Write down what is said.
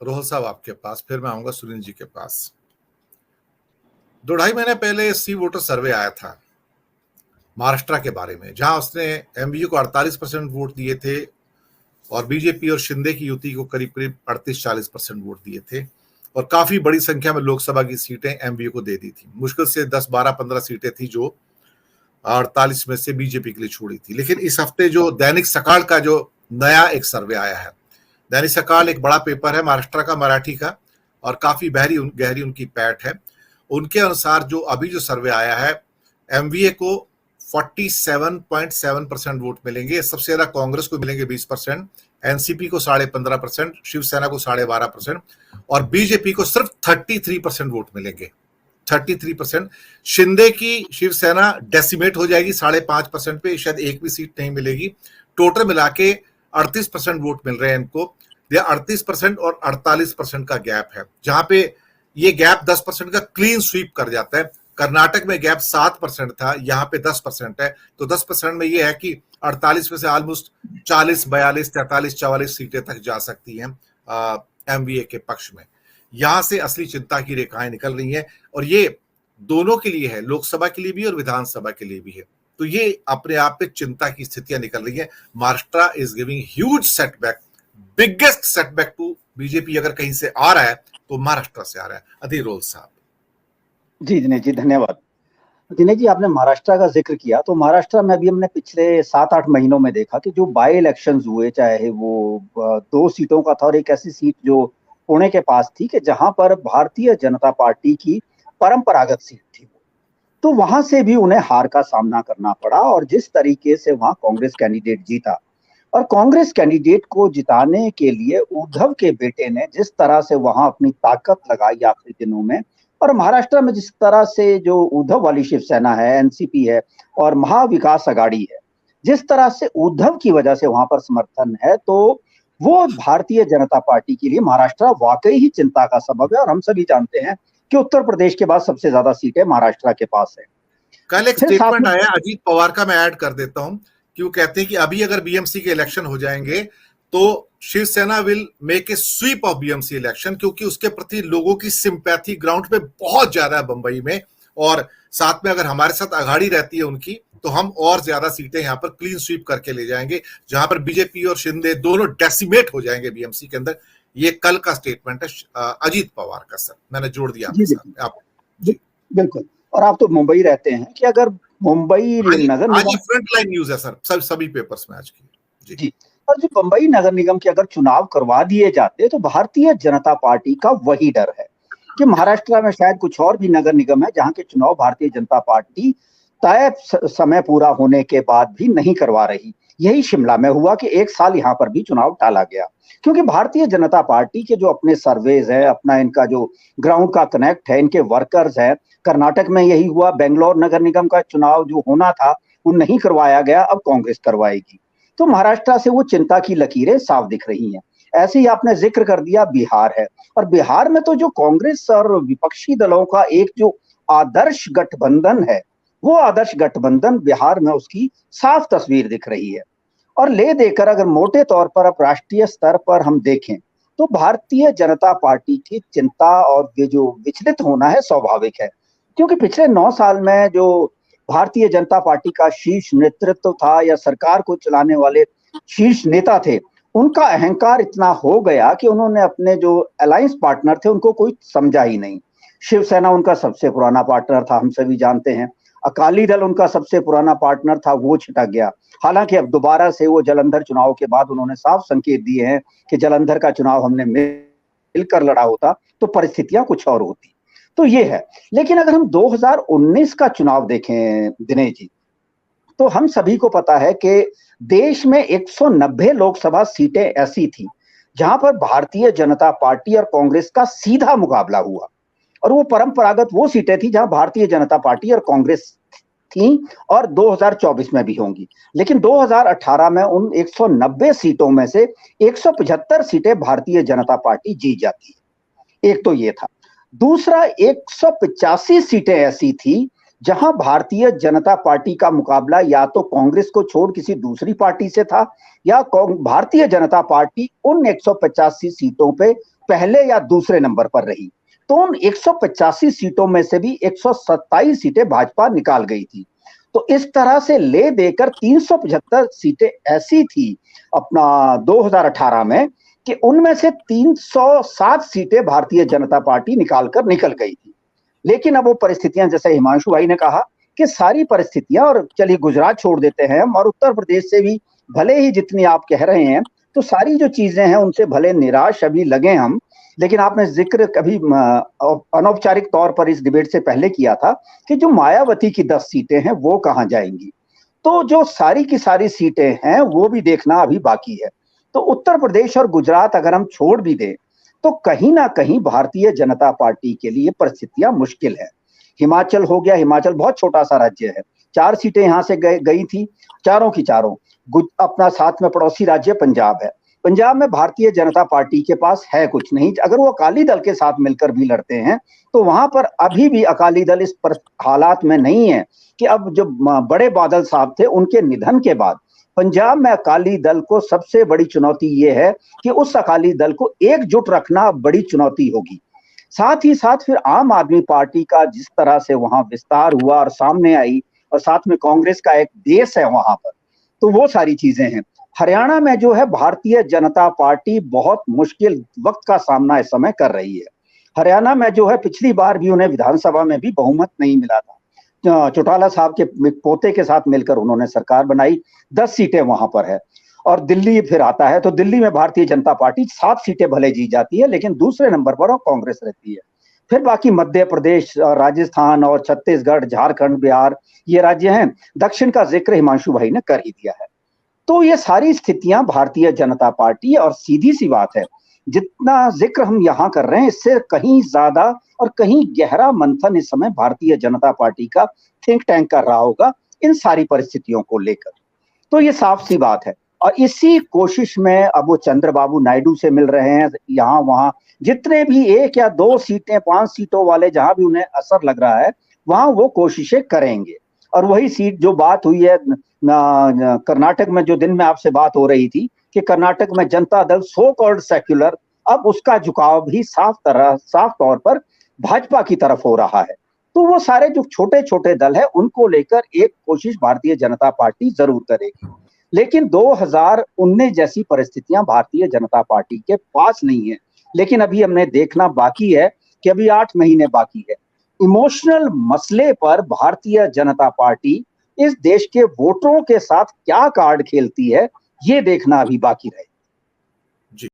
रोहल साहब आपके पास, फिर मैं आऊंगा सुनील जी के पास। 2-2.5 महीने पहले सी वोटर सर्वे आया था महाराष्ट्र के बारे में, जहां उसने एमवीयू को 48% वोट दिए थे और बीजेपी और शिंदे की युति को करीब करीब 38-40% वोट दिए थे, और काफी बड़ी संख्या में लोकसभा की सीटें एमवीयू को दे दी थी। मुश्किल से 10-12-15 सीटें थी जो 48 में से बीजेपी के लिए छोड़ी थी। लेकिन इस हफ्ते जो दैनिक सकाल का जो नया एक सर्वे आया है, दैनिक सकाल एक बड़ा पेपर है महाराष्ट्र का, मराठी का, और काफी गहरी उनकी पैठ है। उनके अनुसार जो अभी जो सर्वे आया है, एमवीए को 47.7% वोट मिलेंगे। सबसे ज्यादा कांग्रेस को मिलेंगे 20%, एनसीपी को 15.5%, शिवसेना को 12.5% और बीजेपी को सिर्फ 33% वोट मिलेंगे। 33%। शिंदे की शिवसेना डेसिमेट हो जाएगी 5.5% पे, शायद एक भी सीट नहीं मिलेगी। टोटल मिला के 38% वोट मिल रहे हैं इनको। 38% और 48% का गैप है, जहां पे ये गैप 10% का क्लीन स्वीप कर जाता है। कर्नाटक में गैप 7% था, यहाँ पे 10% है, तो 10% में ये है कि 48 में से ऑलमोस्ट 40, 42, 43, 44 सीटें तक जा सकती हैं एमवीए के पक्ष में। यहां से असली चिंता की रेखाएं निकल रही हैं, और ये दोनों के लिए है, लोकसभा के लिए भी और विधानसभा के लिए भी है। तो ये अपने आप में चिंता की स्थितियां निकल रही हैं। Maharashtra is giving huge setback, biggest setback to BJP. अगर कहीं से आ रहा है तो महाराष्ट्र से आ रहा है। अधीर रोल साहब। जी दिनेश जी, धन्यवाद। दिनेश जी, आपने महाराष्ट्र का जिक्र किया, तो महाराष्ट्र में भी हमने पिछले 7-8 महीनों में देखा कि जो बाई इलेक्शंस हुए, चाहे वो 2 सीटों का था और एक ऐसी सीट जो पुणे के पास थी, कि जहां पर भारतीय जनता पार्टी की परंपरागत सीट थी, तो वहां से भी उन्हें हार का सामना करना पड़ा। और जिस तरीके से वहां कांग्रेस कैंडिडेट जीता, और कांग्रेस कैंडिडेट को जिताने के लिए उद्धव के बेटे ने जिस तरह से वहां अपनी ताकत लगाई आखिरी दिनों में, और महाराष्ट्र में जिस तरह से जो उद्धव वाली शिवसेना है, एनसीपी है और महाविकास आघाड़ी है, जिस तरह से उद्धव की वजह से वहां पर समर्थन है, तो वो भारतीय जनता पार्टी के लिए महाराष्ट्र वाकई ही चिंता का सबब है। और हम सभी जानते हैं कि उत्तर प्रदेश के बाद सबसे ज्यादा सीटें महाराष्ट्र के पास है। कल एक स्टेटमेंट आया अजीत पवार का, मैं ऐड कर देता हूं, कि वो कहते हैं कि अभी अगर बीएमसी के इलेक्शन हो जाएंगे तो Shiv Sena will make a sweep of BMC election, क्योंकि उसके प्रति लोगों की सिंपैथी ग्राउंड पे बहुत ज्यादा है बंबई में, और साथ में अगर हमारे साथ आघाड़ी रहती है उनकी, तो हम और ज्यादा सीटें यहां पर क्लीन स्वीप करके ले जाएंगे, जहां पर बीजेपी और शिंदे दोनों डेसिमेट हो जाएंगे बीएमसी के अंदर। ये कल का स्टेटमेंट है अजीत पवार का। सर मैंने जोड़ दिया आपके साथ। आप जी बिल्कुल। और आप तो मुंबई रहते हैं, कि अगर मुंबई नगर निगम, फ्रंट लाइन न्यूज है सर, सभी पेपर्स में आज की। जी, और जो मुंबई नगर निगम के अगर चुनाव करवा दिए जाते, तो भारतीय जनता पार्टी का वही डर है कि महाराष्ट्र में शायद कुछ और भी नगर निगम है जहां के चुनाव भारतीय जनता पार्टी तय समय पूरा होने के बाद भी नहीं करवा रही। यही शिमला में हुआ कि 1 साल यहां पर भी चुनाव टाला गया, क्योंकि भारतीय जनता पार्टी के जो अपने सर्वेज है, अपना इनका जो ग्राउंड का कनेक्ट है, इनके वर्कर्स है। कर्नाटक में यही हुआ, बेंगलोर नगर निगम का चुनाव जो होना था वो नहीं करवाया गया, अब कांग्रेस करवाएगी। तो महाराष्ट्र से वो चिंता की लकीरें साफ दिख रही हैं। ऐसे ही आपने जिक्र कर दिया बिहार है, और बिहार में तो जो कांग्रेस और विपक्षी दलों का एक जो आदर्श गठबंधन है, वो आदर्श गठबंधन बिहार में उसकी साफ तस्वीर दिख रही है। और ले देकर अगर मोटे तौर पर अब राष्ट्रीय स्तर पर हम देखें, तो भारतीय जनता पार्टी की चिंता और ये जो विचलित होना है स्वाभाविक है, क्योंकि पिछले 9 साल में जो भारतीय जनता पार्टी का शीर्ष नेतृत्व था या सरकार को चलाने वाले शीर्ष नेता थे, उनका अहंकार इतना हो गया कि उन्होंने अपने जो अलायंस पार्टनर थे उनको कोई समझा ही नहीं। शिवसेना उनका सबसे पुराना पार्टनर था, हम सभी जानते हैं। अकाली दल उनका सबसे पुराना पार्टनर था, वो छिटक गया। हालांकि अब दोबारा से वो जालंधर चुनाव के बाद उन्होंने साफ संकेत दिए हैं कि जालंधर का चुनाव हमने मिलकर लड़ा होता तो परिस्थितियां कुछ और होती। तो ये है। लेकिन अगर हम 2019 का चुनाव देखें दिनेश जी, तो हम सभी को पता है कि देश में 190 लोकसभा सीटें ऐसी थी जहां पर भारतीय जनता पार्टी और कांग्रेस का सीधा मुकाबला हुआ, और वो परंपरागत वो सीटें थी जहां भारतीय जनता पार्टी और कांग्रेस थी, और 2024 में भी होंगी। लेकिन 2018 में उन 190 सीटों में से 175 सीटें भारतीय जनता पार्टी जीत जाती है। एक तो ये था। दूसरा, 185 सीटें ऐसी थी जहां भारतीय जनता पार्टी का मुकाबला या तो कांग्रेस को छोड़ किसी दूसरी पार्टी से था, या भारतीय जनता पार्टी उन 185 सीटों पे पहले या दूसरे नंबर पर रही। तो उन 185 सीटों में से भी 127 सीटें भाजपा निकाल गई थी। तो इस तरह से ले देकर 375 सीटें ऐसी थी अपना 2018 में कि उनमें से 307 सीटें भारतीय जनता पार्टी निकल गई थी। लेकिन अब वो परिस्थितियां, जैसे हिमांशु भाई ने कहा कि सारी परिस्थितियां, और चलिए गुजरात छोड़ देते हैं हम, और उत्तर प्रदेश से भी भले ही जितनी आप कह रहे हैं, तो सारी जो चीजें हैं उनसे भले निराश अभी लगे हम, लेकिन आपने जिक्र कभी अनौपचारिक तौर पर इस डिबेट से पहले किया था कि जो मायावती की 10 सीटें हैं वो कहां जाएंगी। तो जो सारी की सारी सीटें हैं वो भी देखना अभी बाकी है। तो उत्तर प्रदेश और गुजरात अगर हम छोड़ भी दें तो कहीं ना कहीं भारतीय जनता पार्टी के लिए परिस्थितियां मुश्किल है। हिमाचल हो गया, हिमाचल बहुत छोटा सा राज्य है, 4 सीटें यहां से गई थी, चारों की चारों। अपना साथ में पड़ोसी राज्य पंजाब है, पंजाब में भारतीय जनता पार्टी के पास है कुछ नहीं। अगर वो अकाली दल के साथ मिलकर भी लड़ते हैं तो वहां पर अभी भी अकाली दल इस पर हालात में नहीं है कि अब जो बड़े बादल साहब थे उनके निधन के बाद पंजाब में अकाली दल को सबसे बड़ी चुनौती ये है कि उस अकाली दल को एकजुट रखना बड़ी चुनौती होगी। साथ ही साथ फिर आम आदमी पार्टी का जिस तरह से वहां विस्तार हुआ और सामने आई, और साथ में कांग्रेस का एक देश है वहां पर, तो वो सारी चीजें हैं। हरियाणा में जो है भारतीय जनता पार्टी बहुत मुश्किल वक्त का सामना इस समय कर रही है। हरियाणा में जो है पिछली बार भी उन्हें विधानसभा में भी बहुमत नहीं मिला था। चौटाला साहब के पोते के साथ मिलकर उन्होंने सरकार बनाई, 10 सीटें वहां पर है। और दिल्ली फिर आता है तो दिल्ली में भारतीय जनता पार्टी 7 सीटें भले जीत जाती है, लेकिन दूसरे नंबर पर कांग्रेस रहती है। फिर बाकी मध्य प्रदेश, राजस्थान और छत्तीसगढ़, झारखंड, बिहार, ये राज्य हैं। दक्षिण का जिक्र हिमांशु भाई ने कर ही दिया है। तो ये सारी स्थितियां भारतीय जनता पार्टी, और सीधी सी बात है, जितना जिक्र हम यहां कर रहे हैं इससे कहीं ज्यादा और कहीं गहरा मंथन इस समय भारतीय जनता पार्टी का थिंक टैंक कर रहा होगा इन सारी परिस्थितियों को लेकर। तो ये साफ सी बात है। और इसी कोशिश में अब वो चंद्रबाबू नायडू से मिल रहे हैं, यहाँ वहां जितने भी 1 या 2 सीटें, 5 सीटों वाले जहां भी उन्हें असर लग रहा है वहां वो कोशिशें करेंगे। और वही सीट जो बात हुई है कर्नाटक में, जो दिन में आपसे बात हो रही थी कि कर्नाटक में Janata Dal so called secular, अब उसका झुकाव भी साफ तौर पर भाजपा की तरफ हो रहा है। तो वो सारे जो छोटे छोटे दल है उनको लेकर एक कोशिश भारतीय जनता पार्टी जरूर करेगी। लेकिन 2019 जैसी परिस्थितियां भारतीय जनता पार्टी के पास नहीं है। लेकिन अभी हमने देखना बाकी है कि अभी 8 महीने बाकी है। इमोशनल मसले पर भारतीय जनता पार्टी इस देश के वोटरों के साथ क्या कार्ड खेलती है, ये देखना अभी बाकी रहे।